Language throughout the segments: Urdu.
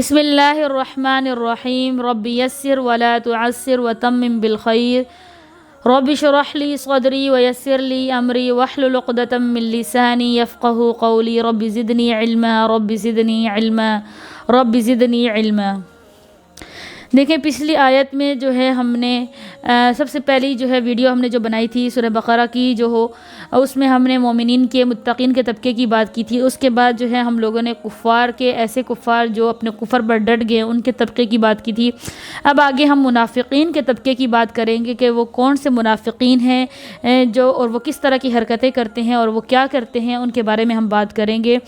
بسم اللہ الرحمن الرحیم رب یسر ولا تعسر وتمم بالخیر رب اشرح لی صدری ویسر لی امری واحلل عقدۃ من لسانی یفقهوا قولی رب زدنی علما رب زدنی علما رب زدنی علما۔ دیکھیں پچھلی آیت میں جو ہے ہم نے سب سے پہلی جو ہے ویڈیو ہم نے جو بنائی تھی سورہ بقرہ کی جو ہو، اس میں ہم نے مومنین کے متقین کے طبقے کی بات کی تھی۔ اس کے بعد جو ہے ہم لوگوں نے کفار کے ایسے کفار جو اپنے کفر پر ڈٹ گئے ان کے طبقے کی بات کی تھی۔ اب آگے ہم منافقین کے طبقے کی بات کریں گے کہ وہ کون سے منافقین ہیں جو اور وہ کس طرح کی حرکتیں کرتے ہیں اور وہ کیا کرتے ہیں، ان کے بارے میں ہم بات کریں گے۔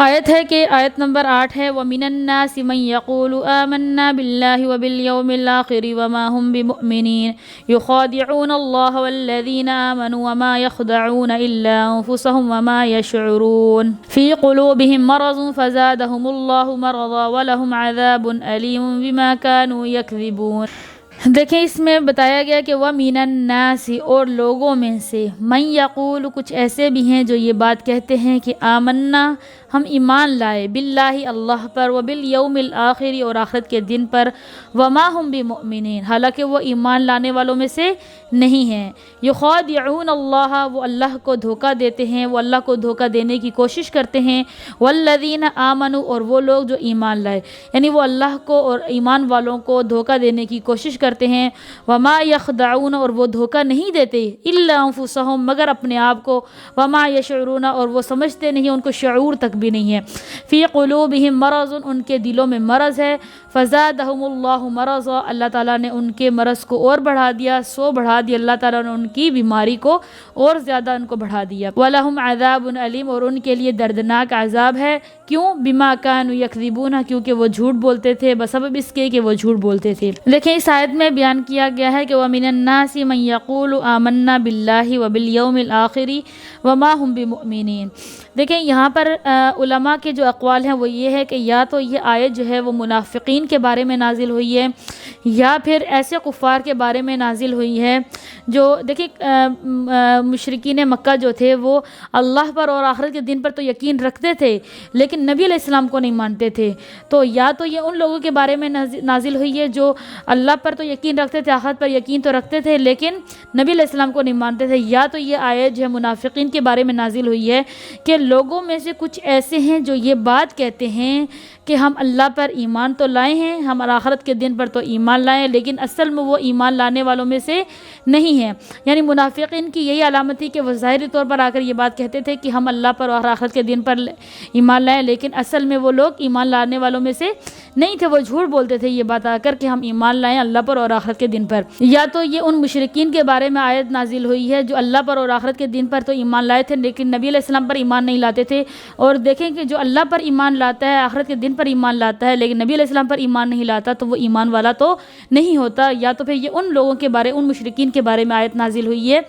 آیت ہے کہ آیت نمبر 8 ہے وَمِنَ النَّاسِ مَن يَقُولُ آمَنَّا بِاللَّهِ وَبِالْيَوْمِ الْآخِرِ وَمَا هُمْ بِمُؤْمِنِينَ يُخَادِعُونَ اللَّهَ وَالَّذِينَ آمَنُوا وَمَا يَخْدَعُونَ إِلَّا أَنفُسَهُمْ وَمَا يَشْعُرُونَ فِي قُلُوبِهِم مَّرَضٌ فَزَادَهُمُ اللَّهُ مَرَضًا وَلَهُمْ عَذَابٌ أَلِيمٌ بِمَا كَانُوا يَكْذِبُونَ۔ دیکھیں اس میں بتایا گیا کہ وَمِنَ النَّاسِ اور لوگوں میں سے من یقول کچھ ایسے بھی ہیں جو یہ بات کہتے ہیں کہ آمنا ہم ایمان لائے باللہ اللہ پر وبالیوم الآخر اور آخرت کے دن پر وما ہم بمؤمنین حالانکہ وہ ایمان لانے والوں میں سے نہیں ہیں۔ یخادعون اللہ وہ اللہ کو دھوکہ دیتے ہیں، وہ اللہ کو دھوکہ دینے کی کوشش کرتے ہیں۔ والذین آمنوا اور وہ لوگ جو ایمان لائے یعنی وہ اللہ کو اور ایمان والوں کو دھوکہ دینے کی کوشش کرتے ہیں۔ وما یخدعون اور وہ دھوکہ نہیں دیتے الا انفسہم مگر اپنے آپ کو۔ وما یشعرون اور وہ سمجھتے نہیں، ان کو شعور تک بھی نہیں ہے۔ فی قلوبہم مرض ان کے دلوں میں مرض ہے۔ فزادہم اللہ مرضا اللہ تعالیٰ نے ان کے مرض کو اور بڑھا دیا، بڑھا دیا اللہ تعالیٰ نے ان کی بیماری کو اور زیادہ ان کو بڑھا دیا۔ وَلَهُمْ عَذَابٌ علیم اور ان کے لیے دردناک عذاب ہے۔ کیوں؟ بما كانوا يكذبون کیونکہ وہ جھوٹ بولتے تھے، بسبب اس کے کہ وہ جھوٹ بولتے تھے۔ دیکھیں اس آیت میں بیان کیا گیا ہے کہ وَمِنَ النَّاسِ مَن يَقُولُ آمَنَّا بِاللَّهِ وَبِالْيَوْمِ الْآخِرِ وَمَا هُمْ بِمُؤْمِنِينَ۔ دیکھیں یہاں پر علماء کے جو اقوال ہیں وہ یہ ہے کہ یا تو یہ آیت جو ہے وہ منافقین کے بارے میں نازل ہوئی ہے یا پھر ایسے کفار کے بارے میں نازل ہوئی ہے جو دیکھیں مشرکین مکہ جو تھے وہ اللہ پر اور آخرت کے دن پر تو یقین رکھتے تھے لیکن نبی علیہ السلام کو نہیں مانتے تھے۔ تو یا تو یہ ان لوگوں کے بارے میں نازل ہوئی ہے جو اللہ پر تو یقین رکھتے تھے، آخرت پر یقین تو رکھتے تھے لیکن نبی علیہ السلام کو نہیں مانتے تھے، یا تو یہ آیت جو ہے منافقین کے بارے میں نازل ہوئی ہے کہ لوگوں میں سے کچھ ایسے ہیں جو یہ بات کہتے ہیں کہ ہم اللہ پر ایمان تو لائے ہیں، ہم آخرت کے دن پر تو ایمان لائے ہیں لیکن اصل میں وہ ایمان لانے والوں میں سے نہیں ہیں۔ یعنی منافقین کی یہی علامت تھی کہ وہ ظاہری طور پر آ کر یہ بات کہتے تھے کہ ہم اللہ پر اور آخرت کے دن پر ایمان لائے لیکن اصل میں وہ لوگ ایمان لانے والوں میں سے نہیں تھے، وہ جھوٹ بولتے تھے یہ بات آ کر کہ ہم ایمان لائیں اللہ پر اور آخرت کے دن پر۔ یا تو یہ ان مشرکین کے بارے میں آیت نازل ہوئی ہے جو اللہ پر اور آخرت کے دن پر تو ایمان لائے تھے لیکن نبی علیہ السلام پر ایمان نہیں لاتے تھے، اور دیکھیں کہ جو اللہ پر ایمان لاتا ہے، آخرت کے دن پر ایمان لاتا ہے لیکن نبی علیہ السلام پر ایمان نہیں لاتا تو وہ ایمان والا تو نہیں ہوتا۔ یا تو پھر یہ ان لوگوں کے بارے ان مشرکین کے بارے میں آیت نازل ہوئی ہے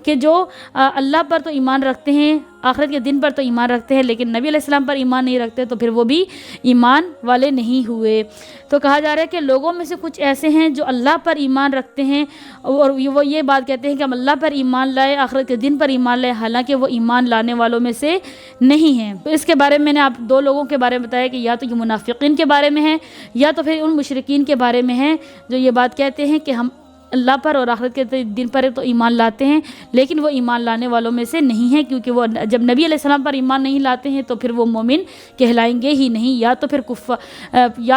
کہ جو اللہ پر تو ایمان رکھتے ہیں، آخرت کے دن پر تو ایمان رکھتے ہیں لیکن نبی علیہ السلام پر ایمان نہیں رکھتے تو پھر وہ بھی ایمان والے نہیں ہوئے۔ تو کہا جا رہا ہے کہ لوگوں میں سے کچھ ایسے ہیں جو اللہ پر ایمان رکھتے ہیں اور وہ یہ بات کہتے ہیں کہ ہم اللہ پر ایمان لائے، آخرت کے دن پر ایمان لائے، حالانکہ وہ ایمان لانے والوں میں سے نہیں ہیں۔ تو اس کے بارے میں نے آپ دو لوگوں کے بارے میں بتایا کہ یا تو یہ منافقین کے بارے میں ہے یا تو پھر ان مشرکین کے بارے میں ہے جو یہ بات کہتے ہیں کہ ہم اللہ پر اور آخرت کے دن پر تو ایمان لاتے ہیں لیکن وہ ایمان لانے والوں میں سے نہیں ہیں، کیونکہ وہ جب نبی علیہ السلام پر ایمان نہیں لاتے ہیں تو پھر وہ مومن کہلائیں گے ہی نہیں۔ یا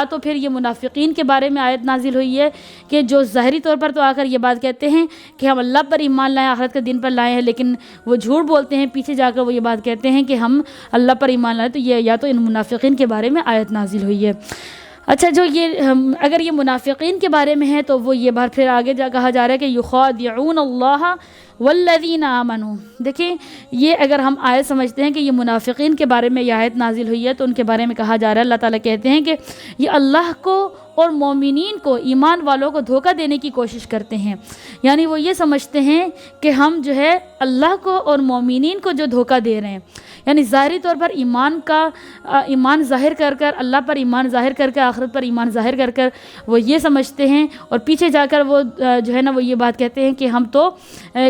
تو پھر یہ منافقین کے بارے میں آیت نازل ہوئی ہے کہ جو ظاہری طور پر تو آ کر یہ بات کہتے ہیں کہ ہم اللہ پر ایمان لائیں، آخرت کے دن پر لائے ہیں لیکن وہ جھوٹ بولتے ہیں، پیچھے جا کر وہ یہ بات کہتے ہیں کہ ہم اللہ پر ایمان لائیں، تو یہ یا تو ان منافقین کے بارے میں آیت نازل ہوئی ہے۔ اچھا جو یہ اگر یہ منافقین کے بارے میں ہے تو وہ یہ بات پھر آگے کہا جا رہا ہے کہ یخادعون اللہ والذین آمنوا۔ دیکھیں یہ اگر ہم آیت سمجھتے ہیں کہ یہ منافقین کے بارے میں یہ آیت نازل ہوئی ہے تو ان کے بارے میں کہا جا رہا ہے، اللہ تعالیٰ کہتے ہیں کہ یہ اللہ کو اور مومنین کو، ایمان والوں کو دھوکہ دینے کی کوشش کرتے ہیں، یعنی وہ یہ سمجھتے ہیں کہ ہم جو ہے اللہ کو اور مومنین کو جو دھوکہ دے رہے ہیں، یعنی ظاہری طور پر ایمان ظاہر کر کر، اللہ پر ایمان ظاہر کر کر، آخرت پر ایمان ظاہر کر کر وہ یہ سمجھتے ہیں، اور پیچھے جا کر وہ جو ہے نا وہ یہ بات کہتے ہیں کہ ہم تو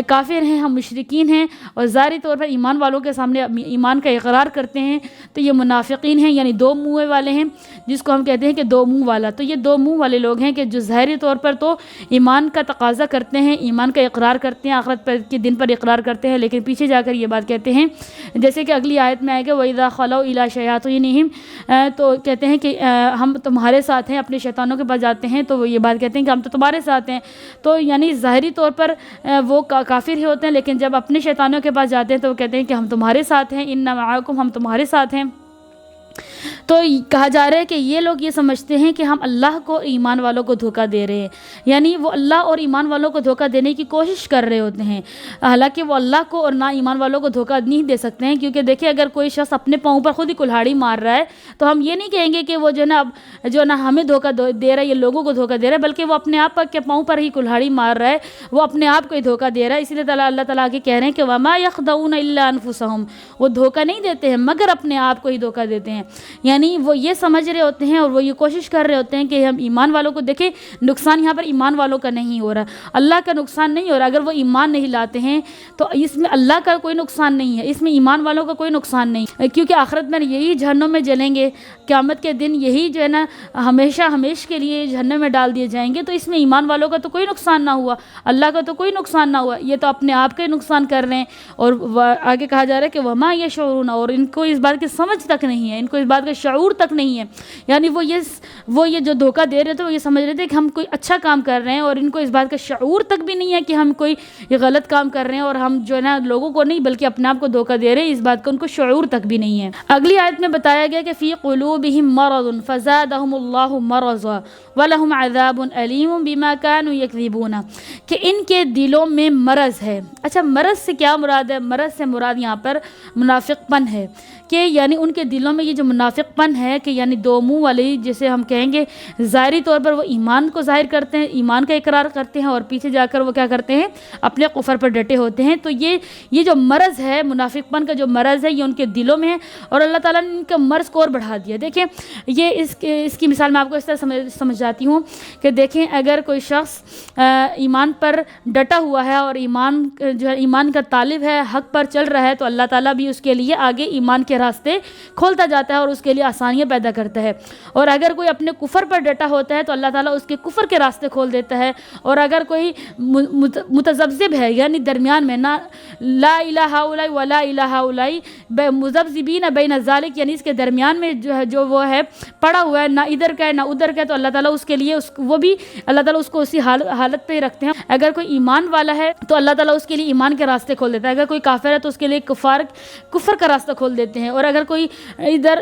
کافر ہیں، ہم مشرکین ہیں، اور ظاہری طور پر ایمان والوں کے سامنے ایمان کا اقرار کرتے ہیں، تو یہ منافقین ہیں، یعنی دو منہ والے ہیں، جس کو ہم کہتے ہیں کہ دو منہ والا۔ تو یہ دو منہ والے لوگ ہیں کہ جو ظاہری طور پر تو ایمان کا تقاضا کرتے ہیں، ایمان کا اقرار کرتے ہیں، آخرت کے دن پر اقرار کرتے ہیں، لیکن پیچھے جا کر یہ بات کہتے ہیں، جیسے کہ اگلی آیت میں آئے گا وَإِذَا خَلَوْا إِلَىٰ شَيَاطِينِهِمْ، تو کہتے ہیں کہ ہم تمہارے ساتھ ہیں، اپنے شیطانوں کے پاس جاتے ہیں تو وہ یہ بات کہتے ہیں کہ ہم تو تمہارے ساتھ ہیں، تو یعنی ظاہری طور پر وہ کافر ہی ہوتے ہیں، لیکن جب اپنے شیطانوں کے پاس جاتے ہیں تو وہ کہتے ہیں کہ ہم تمہارے ساتھ ہیں، اِنَّ مَعَكُمْ، ہم تمہارے ساتھ ہیں۔ تو کہا جا رہا ہے کہ یہ لوگ یہ سمجھتے ہیں کہ ہم اللہ کو، ایمان والوں کو دھوکہ دے رہے ہیں، یعنی وہ اللہ اور ایمان والوں کو دھوکہ دینے کی کوشش کر رہے ہوتے ہیں، حالانکہ وہ اللہ کو اور نہ ایمان والوں کو دھوکہ نہیں دے سکتے ہیں، کیونکہ دیکھیں اگر کوئی شخص اپنے پاؤں پر خود ہی کلہاڑی مار رہا ہے تو ہم یہ نہیں کہیں گے کہ وہ جو ہے نا ہمیں دھوکہ دے رہا ہے، یہ لوگوں کو دھوکہ دے رہا ہے، بلکہ وہ اپنے آپ کے پاؤں پر ہی کلہاڑی مار رہا ہے، وہ اپنے آپ کو ہی دھوکہ دے رہا ہے۔ اسی لیے اللہ تعالیٰ آگے کہہ رہے ہیں کہ وَمَا يَخْدَعُونَ إِلَّا أَنفُسَهُمْ، وہ دھوکہ نہیں دیتے ہیں مگر اپنے آپ کو ہی دھوکہ دیتے ہیں، یعنی وہ یہ سمجھ رہے ہوتے ہیں اور وہ یہ کوشش کر رہے ہوتے ہیں کہ ہم ایمان والوں کو دیکھیں، نقصان یہاں پر ایمان والوں کا نہیں ہو رہا، اللہ کا نقصان نہیں ہو رہا، اگر وہ ایمان نہیں لاتے ہیں تو اس میں اللہ کا کوئی نقصان نہیں ہے، اس میں ایمان والوں کا کوئی نقصان نہیں، کیونکہ آخرت میں یہی جہنم میں جلیں گے، قیامت کے دن یہی جو ہے نا ہمیشہ کے لیے جہنم میں ڈال دیے جائیں گے، تو اس میں ایمان والوں کا تو کوئی نقصان نہ ہوا، اللہ کا تو کوئی نقصان نہ ہوا، یہ تو اپنے آپ کا نقصان کر رہے ہیں۔ اور آگے کہا جا رہا ہے کہ وما یشعرون، اور ان کو اس بات کی سمجھ تک نہیں ہے، ان کو اس بات کا شعور تک نہیں ہے، یعنی وہ یہ جو دھوکہ دے رہے تھے وہ یہ سمجھ رہے تھے کہ ہم کوئی اچھا کام کر رہے ہیں، اور ان کو اس بات کا شعور تک بھی نہیں ہے کہ ہم کوئی یہ غلط کام کر رہے ہیں، اور ہم جو ہے نا لوگوں کو نہیں بلکہ اپنے آپ کو دھوکہ دے رہے ہیں، اس بات کا ان کو شعور تک بھی نہیں ہے۔ اگلی آیت میں بتایا گیا کہ فی قلوبہم مرض فزادہم اللہ مرضا ولہم عذاب علیم بما کانوا یکذبون، کہ ان کے دلوں میں مرض ہے۔ اچھا، مرض سے کیا مراد ہے؟ مرض سے مراد یہاں پر منافق پن ہے، کہ یعنی ان کے دلوں میں یہ جو منافق پن ہے، کہ یعنی دو منہ والے، جسے ہم کہیں گے ظاہری طور پر وہ ایمان کو ظاہر کرتے ہیں، ایمان کا اقرار کرتے ہیں، اور پیچھے جا کر وہ کیا کرتے ہیں؟ اپنے کفر پر ڈٹے ہوتے ہیں۔ تو یہ جو مرض ہے، منافق پن کا جو مرض ہے، یہ ان کے دلوں میں ہے، اور اللہ تعالیٰ نے ان کا مرض کو اور بڑھا دیا۔ دیکھیں یہ اس کی مثال میں آپ کو اس طرح سمجھاتی ہوں کہ دیکھیں اگر کوئی شخص ایمان پر ڈٹا ہوا ہے اور ایمان کا طالب ہے، حق پر چل رہا ہے، تو اللہ تعالیٰ بھی اس کے لیے آگے ایمان کے راستے کھولتا جاتا ہے اور اس کے لیے آسانیاں پیدا کرتا ہے، اور اگر کوئی اپنے کفر پر ڈٹا ہوتا ہے تو اللہ تعالیٰ اس کے کفر کے راستے کھول دیتا ہے، اور اگر کوئی متذبذب ہے، یعنی درمیان میں، نہ لا الہ الا ولا الہ الا، مذبذبین بین ذالک، یعنی اس کے درمیان میں جو وہ ہے پڑا ہوا ہے، نہ ادھر کا ہے نہ ادھر کا ہے، تو اللہ تعالیٰ اس کے لیے وہ بھی اللہ تعالیٰ اس کو اسی حالت پہ ہی رکھتے ہیں۔ اگر کوئی ایمان والا ہے تو اللہ تعالیٰ اس کے لیے ایمان کے راستے کھول دیتا ہے، اگر کوئی کافر ہے تو اس کے لیے کفر کا راستہ کھول دیتے ہیں، اور اگر کوئی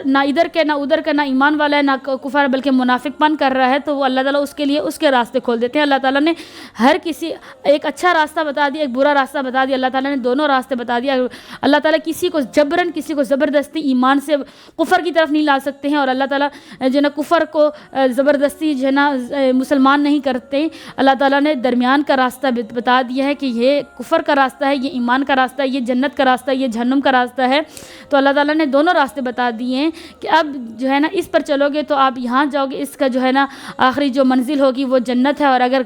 نہ ادھر کا نہ ادھر کا، نہ ایمان والا ہے نہ کفر ہے بلکہ منافق پن کر رہا ہے، تو وہ اللہ تعالیٰ اس کے لیے اس کے راستے کھول دیتے ہیں۔ اللہ تعالیٰ نے ہر کسی ایک اچھا راستہ بتا دیا، ایک برا راستہ بتا دیا، اللہ تعالیٰ نے دونوں راستے بتا دیا۔ اللہ تعالیٰ کسی کو جبرن، کسی کو زبردستی ایمان سے کفر کی طرف نہیں لا سکتے ہیں، اور اللہ تعالیٰ جو ہے نا کفر کو زبردستی جو ہے نا مسلمان نہیں کرتے۔ اللہ تعالیٰ نے درمیان کا راستہ بتا دیا ہے کہ یہ کفر کا راستہ ہے، یہ ایمان کا راستہ ہے، یہ جنت کا راستہ ہے، یہ جہنم کا راستہ ہے۔ تو اللہ تعالیٰ نے دونوں راستے بتا دیے ہیں کہ اب جو ہے نا اس پر چلو گے تو آپ یہاں جاؤ گے، اس کا جو ہے نا آخری جو منزل ہوگی وہ جنت ہے، اور اگر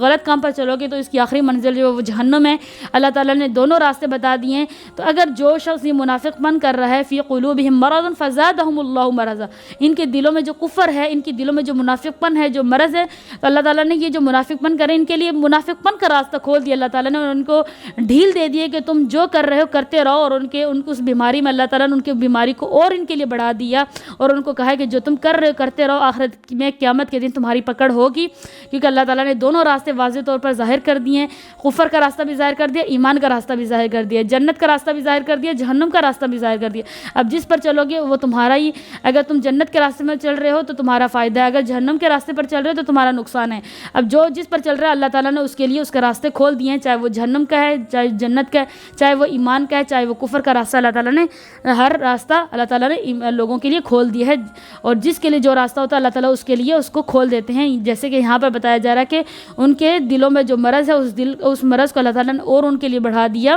غلط کام پر چلو گے تو اس کی آخری منزل جو وہ جہنم ہے۔ اللہ تعالیٰ نے دونوں راستے بتا دیے ہیں۔ تو اگر جو شخص یہ منافق پن کر رہا ہے، فی قلوبہم مرض فزادہم اللہ مرضا، ان کے دلوں میں جو کفر ہے، ان کے دلوں میں جو منافق پن ہے، جو مرض ہے، تو اللہ تعالیٰ نے یہ جو منافق پن کرے ان کے لیے منافق پن کا راستہ کھول دیا اللہ تعالیٰ نے، اور ان کو ڈھیل دے دیے کہ تم جو کر رہے ہو کرتے رہو، اور ان کو اس بیماری میں اللہ تعالیٰ نے ان کی بیماری کو اور ان کے لیے بڑھا دیا، اور ان کو کہا کہ جو تم کر رہے ہو کرتے رہو، آخرت میں قیامت کے دن تمہاری پکڑ ہوگی، کیونکہ اللہ تعالیٰ نے دونوں راستے واضح طور پر ظاہر کر دیے ہیں، کفر کا راستہ بھی ظاہر کر دیا، ایمان کا راستہ بھی ظاہر کر دیا، جنت کا راستہ بھی ظاہر کر دیا، جہنم کا راستہ بھی ظاہر کر دیا۔ اب جس پر چلو گے وہ تمہارا ہی، اگر تم جنت کے راستے میں چل رہے ہو تو تمہارا فائدہ ہے، اگر جہنم کے راستے پر چل رہے ہو تو تمہارا نقصان ہے۔ اب جس پر چل رہا ہے اللہ تعالیٰ نے اس کے لیے اس کے راستے کھول دیے ہیں، چاہے وہ جہنم کا ہے، چاہے جنت کا ہے، چاہے وہ ایمان کا ہے، چاہے وہ کفر کا راستہ، اللہ تعالیٰ نے ہر راستہ اللہ تعالیٰ نے لوگوں کے لیے کھول دیا ہے، اور جس کے لیے جو راستہ ہوتا ہے اللہ تعالیٰ اس کے لیے اس کو کھول دیتے ہیں. جیسے کہ یہاں پر بتایا جا رہا ہے کہ ان کے دلوں میں جو مرض ہے اس مرض کو اللہ تعالیٰ نے اور ان کے لیے بڑھا دیا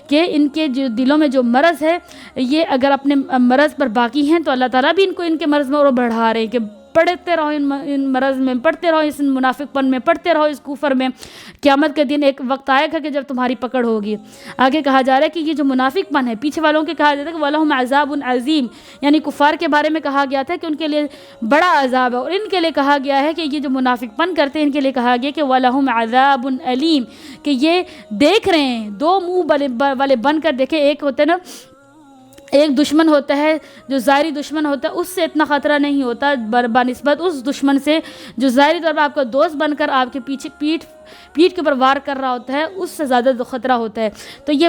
کہ ان کے جو دلوں میں جو مرض ہے یہ اگر اپنے مرض پر باقی ہیں تو اللہ تعالیٰ بھی ان کے مرض میں اور بڑھا رہے ہیں کہ پڑھتے رہو ان مرض میں، پڑھتے رہو اس منافق پن میں، پڑھتے رہو اس کفر میں. قیامت کے دن ایک وقت آئے گا کہ جب تمہاری پکڑ ہوگی. آگے کہا جا رہا ہے کہ یہ جو منافق پن ہے، پیچھے والوں کے کہا جاتا ہے کہ وَلَهُمْ عَذَابٌ عَظِيمٌ، یعنی کفار کے بارے میں کہا گیا تھا کہ ان کے لیے بڑا عذاب ہے، اور ان کے لیے کہا گیا ہے کہ یہ جو منافق پن کرتے ہیں ان کے لیے کہا گیا کہ وَلَهُمْ عَذَابٌ أَلِيمٌ، کہ یہ دیکھ رہے ہیں دو منہ والے بن کر دیکھیں. ایک ہوتے نا ایک دشمن ہوتا ہے جو ظاہری دشمن ہوتا ہے، اس سے اتنا خطرہ نہیں ہوتا بنسبت اس دشمن سے جو ظاہری طور پر آپ کا دوست بن کر آپ کے پیچھے پیٹھ کے اوپر وار کر رہا ہوتا ہے، اس سے زیادہ خطرہ ہوتا ہے. تو یہ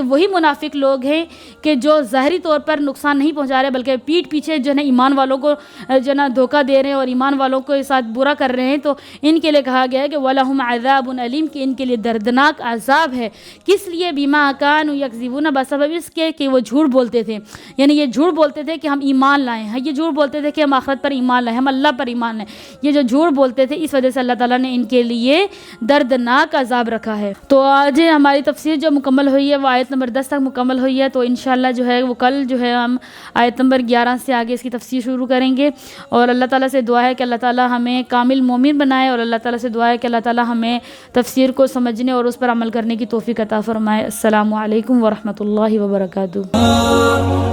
وہی منافق لوگ ہیں کہ جو ظاہری طور پر نقصان نہیں پہنچا رہے بلکہ پیٹھ پیچھے جو ہے نا ایمان والوں کو جو ہے نا دھوکہ دے رہے ہیں اور ایمان والوں کے ساتھ برا کر رہے ہیں. تو ان کے لیے کہا گیا ہے کہ وَلَهُمْ عَذَابٌ أَلِيمٌ، کہ ان کے لیے دردناک عذاب ہے. کس لیے؟ بِمَا كَانُوا يَكْذِبُونَ، بسبب اس کے کہ وہ جھوٹ بولتے تھے. یعنی یہ جھوٹ بولتے تھے کہ ہم ایمان لائیں ہیں، یہ جھوٹ بولتے تھے کہ ہم آخرت پر ایمان لائیں، ہم اللہ پر ایمان لائیں. یہ جو جھوٹ بولتے تھے اس وجہ سے اللہ تعالیٰ نے ان کے لیے دردناک عذاب رکھا ہے. تو آج ہماری تفسیر جو مکمل ہوئی ہے وہ آیت نمبر 10 تک مکمل ہوئی ہے. تو انشاءاللہ جو ہے وہ کل جو ہے ہم آیت نمبر 11 سے آگے اس کی تفسیر شروع کریں گے. اور اللہ تعالیٰ سے دعا ہے کہ اللہ تعالیٰ ہمیں کامل مومن بنائے، اور اللہ تعالیٰ سے دعا ہے کہ اللہ تعالیٰ ہمیں تفسیر کو سمجھنے اور اس پر عمل کرنے کی توفیق عطا فرمائے. السلام علیکم ورحمۃ اللہ وبرکاتہ.